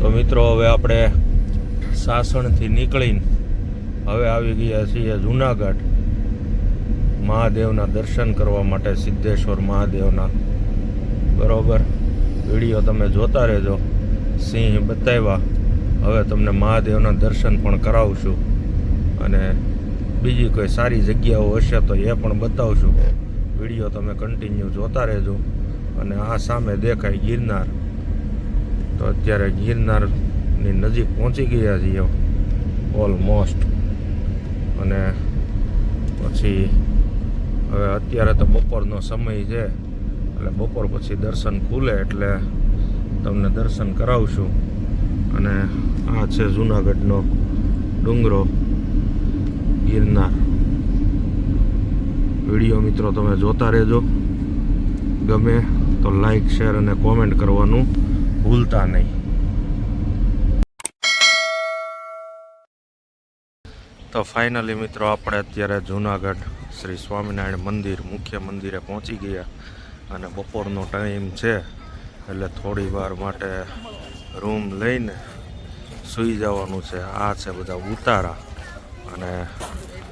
તો મિત્રો હવે આપણે સાસણથી નીકળીને હવે આવી ગયા છીએ જુનાગઢ મહાદેવના દર્શન કરવા માટે, સિદ્ધેશ્વર મહાદેવના. બરોબર, વિડીયો તમે જોતા રહેજો. સિંહ બતાવ્યા, હવે તમને મહાદેવના દર્શન પણ કરાવશું અને બીજી કોઈ સારી જગ્યાઓ હશે તો એ પણ બતાવશું. વિડીયો તમે કન્ટિન્યુ જોતા રહેજો. અને આ સામે દેખાય ગિરનાર. તો અત્યારે ગિરનારની નજીક પહોંચી ગયા છીએ ઓલમોસ્ટ. અને પછી હવે અત્યારે તો બપોરનો સમય છે, એટલે બપોર પછી દર્શન ખુલે એટલે તમને દર્શન કરાવશું. અને આ છે જુનાગઢનો ડુંગરો ગિરનાર. વિડીયો મિત્રો તમે જોતા રહેજો. ગમે તો લાઈક, શેર અને કોમેન્ટ કરવાનું ભૂલતા નહીં. તો ફાઇનલી મિત્રો આપણે અત્યારે જુનાગઢ શ્રી સ્વામિનારાયણ મંદિર, મુખ્ય મંદિરે પહોંચી ગયા. અને બપોરનો ટાઈમ છે એટલે થોડી વાર માટે રૂમ લઈને સૂઈ જવાનું છે. આ છે બધા ઉતારા. અને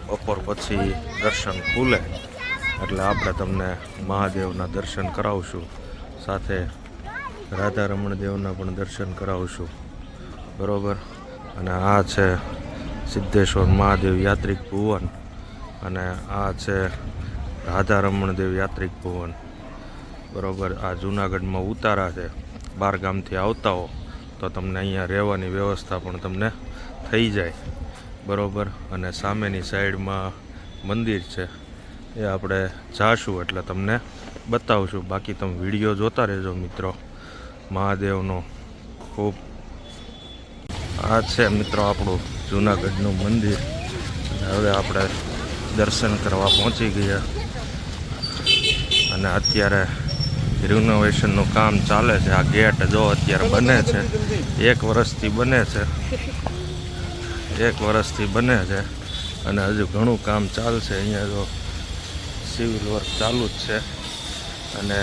બપોર પછી દર્શન ખુલે એટલે આપણે તમને મહાદેવના દર્શન કરાવશું, સાથે રાધા રમણ દેવના પણ દર્શન કરાવશું. બરોબર. અને આ છે સિદ્ધેશ્વર મહાદેવ યાત્રિક ભુવન. અને આ છે રાધા રમણ દેવ યાત્રિક ભુવન. બરોબર. આ જૂનાગઢમાં ઉતારા છે. બાર ગામથી આવતા હો તો તમને અહીંયા રહેવાની વ્યવસ્થા પણ તમને થઈ જાય. બરોબર. અને સામેની સાઈડમાં મંદિર છે, એ આપણે જાશું એટલે તમને બતાવશું. બાકી તમે વિડીયો જોતા રહેજો મિત્રો મહાદેવનો. ખૂબ આ છે મિત્રો આપણું જૂનાગઢનું મંદિર. હવે આપણે દર્શન કરવા પહોંચી ગયા. અને અત્યારે રિનોવેશનનું કામ ચાલે છે. આ ગેટ જો અત્યારે બને છે, 1 વર્ષથી બને છે, 1 વર્ષથી બને છે. અને હજુ ઘણું કામ ચાલશે. અહીંયા જો સિવિલ વર્ક ચાલુ જ છે. અને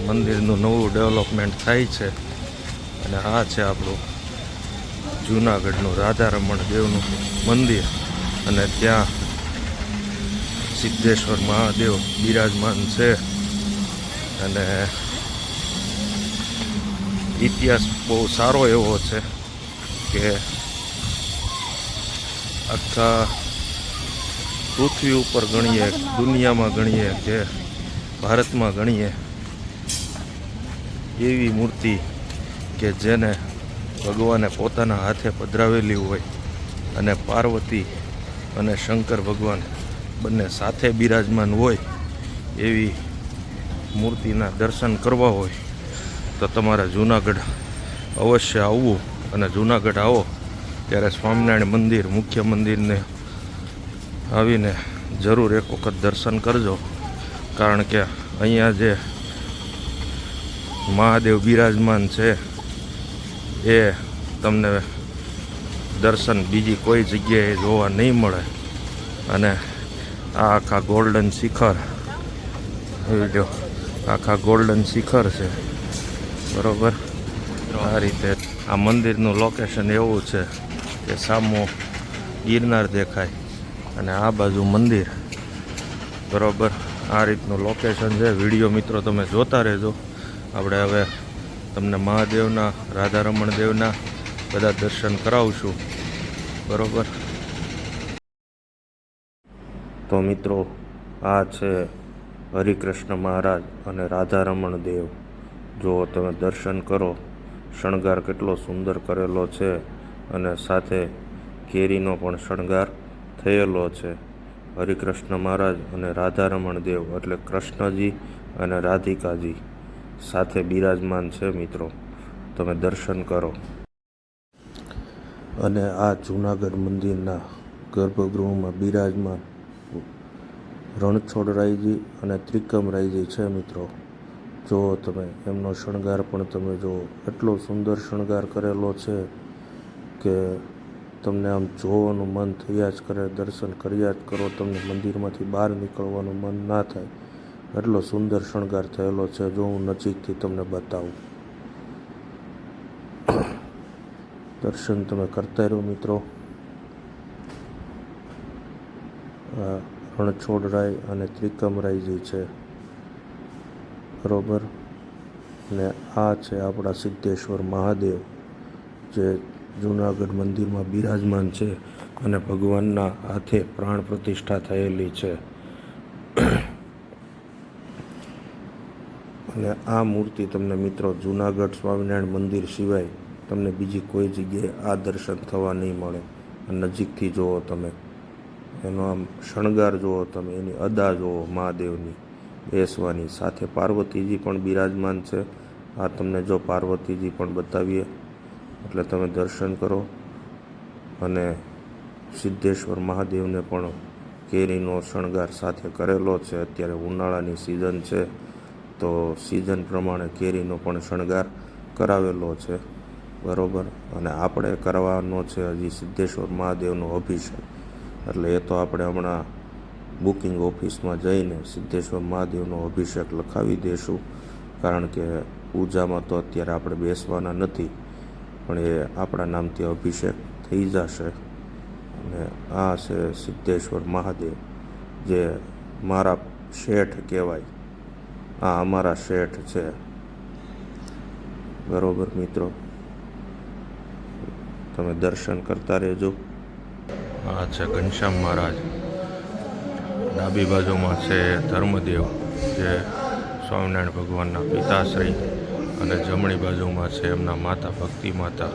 મંદિરનું નવું ડેવલપમેન્ટ થાય છે. અને આ છે આપણું જૂનાગઢનું રાધા રમણ દેવનું મંદિર. અને ત્યાં સિદ્ધેશ્વર મહાદેવ બિરાજમાન છે. અને ઇતિહાસ બહુ સારો એવો છે કે આખા પૃથ્વી ઉપર ગણીએ, દુનિયામાં ગણીએ કે ભારતમાં ગણીએ એવી મૂર્તિ કે જેને ભગવાને પોતાના હાથે પધરાવેલી હોય. અને પાર્વતી અને શંકર ભગવાન બંને સાથે બિરાજમાન હોય એવી મૂર્તિના દર્શન કરવા હોય તો તમારે જૂનાગઢ અવશ્ય આવવું. અને જૂનાગઢ આવો ત્યારે સ્વામિનારાયણ મંદિર, મુખ્ય મંદિરને આવીને જરૂર એક વખત દર્શન કરજો. કારણ કે અહીંયા જે મહાદેવ બિરાજમાન છે એ તમને દર્શન બીજી કોઈ જગ્યાએ જોવા નહીં મળે. અને આ આખા ગોલ્ડન શિખર, જો આખા ગોલ્ડન શિખર છે. બરોબર. આ રીતે આ મંદિરનું લોકેશન એવું છે કે સામો ગિરનાર દેખાય અને આ બાજુ મંદિર. બરોબર. આ રીતનું લોકેશન છે. વિડીયો મિત્રો તમે જોતા રહેજો. આપણે હવે તમને મહાદેવના, રાધા રમણ દેવના બધા દર્શન કરાવશું. બરોબર. તો મિત્રો આ છે હરિકૃષ્ણ મહારાજ અને રાધા રમણ દેવ. જો તમે દર્શન કરો, શણગાર કેટલો સુંદર કરેલો છે. અને સાથે કેરીનો પણ શણગાર થયેલો છે. હરિકૃષ્ણ મહારાજ અને રાધા રમણ દેવ એટલે કૃષ્ણજી અને રાધિકાજી સાથે બિરાજમાન છે. મિત્રો તમે દર્શન કરો. અને આ જૂનાગઢ મંદિરના ગર્ભગૃહમાં બિરાજમાન રણછોડરાયજી અને ત્રિકમરાયજી છે. મિત્રો જુઓ તમે, એમનો શણગાર પણ તમે જુઓ, એટલો સુંદર શણગાર કરેલો છે કે તમને આમ જોવાનું મન થયા જ કરે, દર્શન કર્યા જ કરો, તમને મંદિરમાંથી બહાર નીકળવાનું મન ના થાય. એટલો સુંદર શણગાર થયેલો છે. જો હું નજીકથી તમને બતાવું. દર્શન તમે કરતા રહો મિત્રો. આ રણછોડરાય અને ત્રિકમરાય જે છે, બરોબર. ને આ છે આપણા સિદ્ધેશ્વર મહાદેવ જે જૂનાગઢ મંદિરમાં બિરાજમાન છે અને ભગવાનના હાથે પ્રાણ પ્રતિષ્ઠા થયેલી છે. અને આ મૂર્તિ તમને મિત્રો જૂનાગઢ સ્વામિનારાયણ મંદિર સિવાય તમને બીજી કોઈ જગ્યાએ આ દર્શન થવા નહીં મળે. નજીકથી જુઓ તમે, એનો આમ શણગાર જુઓ તમે, એની અદા જુઓ મહાદેવની બેસવાની. સાથે પાર્વતીજી પણ બિરાજમાન છે. આ તમને જો પાર્વતીજી પણ બતાવીએ એટલે તમે દર્શન કરો. અને સિદ્ધેશ્વર મહાદેવને પણ કેરીનો શણગાર સાથે કરેલો છે. અત્યારે ઉનાળાની સિઝન છે તો સિઝન પ્રમાણે કેરીનો પણ શણગાર કરાવેલો છે, બરોબર. અને આપણે કરવાનો છે હજી સિદ્ધેશ્વર મહાદેવનો અભિષેક. એટલે એ તો આપણે હમણાં બુકિંગ ઓફિસમાં જઈને સિદ્ધેશ્વર મહાદેવનો અભિષેક લખાવી દઈશું. કારણ કે પૂજામાં તો અત્યારે આપણે બેસવાના નથી, પણ એ આપણા નામથી અભિષેક થઈ જશે. અને આ છે સિદ્ધેશ્વર મહાદેવ જે મારા શેઠ કહેવાય. આ અમારા શેઠ છે, બરોબર મિત્રો. તમે દર્શન કરતા રહેજો. આ છે ઘનશ્યામ મહારાજ. ડાબી બાજુમાં છે ધર્મદેવ જે સ્વામિનારાયણ ભગવાનના પિતાશ્રી, અને જમણી બાજુમાં છે એમના માતા ભક્તિ માતા.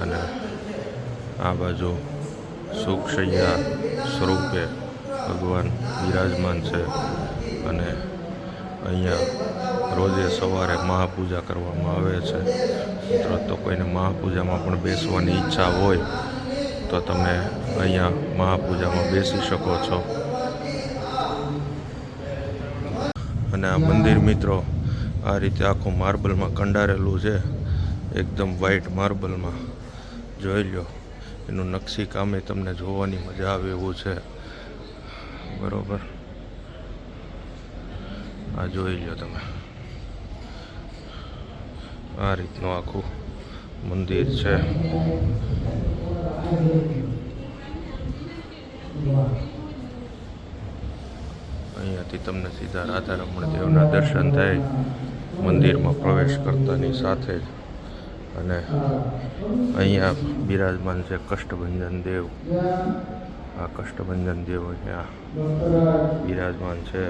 અને આ બાજુ સુખશૈયા સ્વરૂપે ભગવાન બિરાજમાન છે. અને અહીંયા રોજે સવારે મહાપૂજા કરવામાં આવે છે. મિત્રો તો કોઈને મહાપૂજામાં પણ બેસવાની ઈચ્છા હોય તો તમે અહીંયા મહાપૂજામાં બેસી શકો છો. અને આ મંદિર મિત્રો આ રીતે આખું માર્બલમાં કંડારેલું છે, એકદમ વ્હાઈટ માર્બલમાં. જોઈ લો, એનું નકશી કામે તમને જોવાની મજા આવે એવું છે, બરોબર. આ જોઈ લો તમે, આ રીતનું આખું મંદિર છે. અહીંયાથી તમને સીધા રાધારમણ દેવના દર્શન થાય મંદિરમાં પ્રવેશ કરતાની સાથે જ. અને અહીંયા બિરાજમાન છે કષ્ટભંજન દેવ. આ કષ્ટભંજન દેવ અહીંયા બિરાજમાન છે.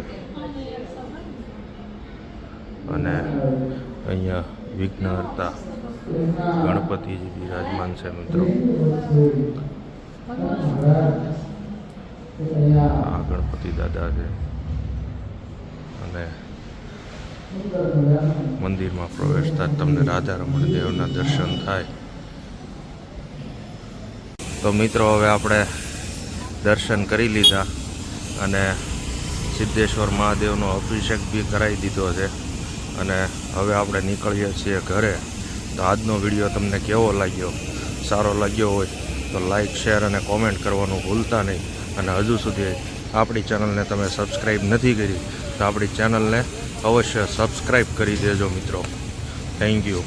અને અહીંયા વિઘ્નહર્તા ગણપતિજી બિરાજમાન છે મિત્રો. આ ગણપતિ દાદા છે. અને મંદિરમાં પ્રવેશતા જ તમને રાધારમણ દેવના દર્શન થાય. તો મિત્રો હવે આપણે દર્શન કરી લીધા અને સિદ્ધેશ્વર મહાદેવનો અભિષેક બી કરાવી દીધો છે. અને હવે આપણે નીકળીએ છીએ ઘરે. તો આજનો વિડીયો તમને કેવો લાગ્યો? સારો લાગ્યો હોય તો લાઈક, શેર અને કોમેન્ટ કરવાનું ભૂલતા નહીં. અને હજુ સુધી આપણી ચેનલને તમે સબસ્ક્રાઈબ નથી કરી તો આપણી ચેનલને અવશ્ય સબસ્ક્રાઈબ કરી દેજો મિત્રો. Thank you.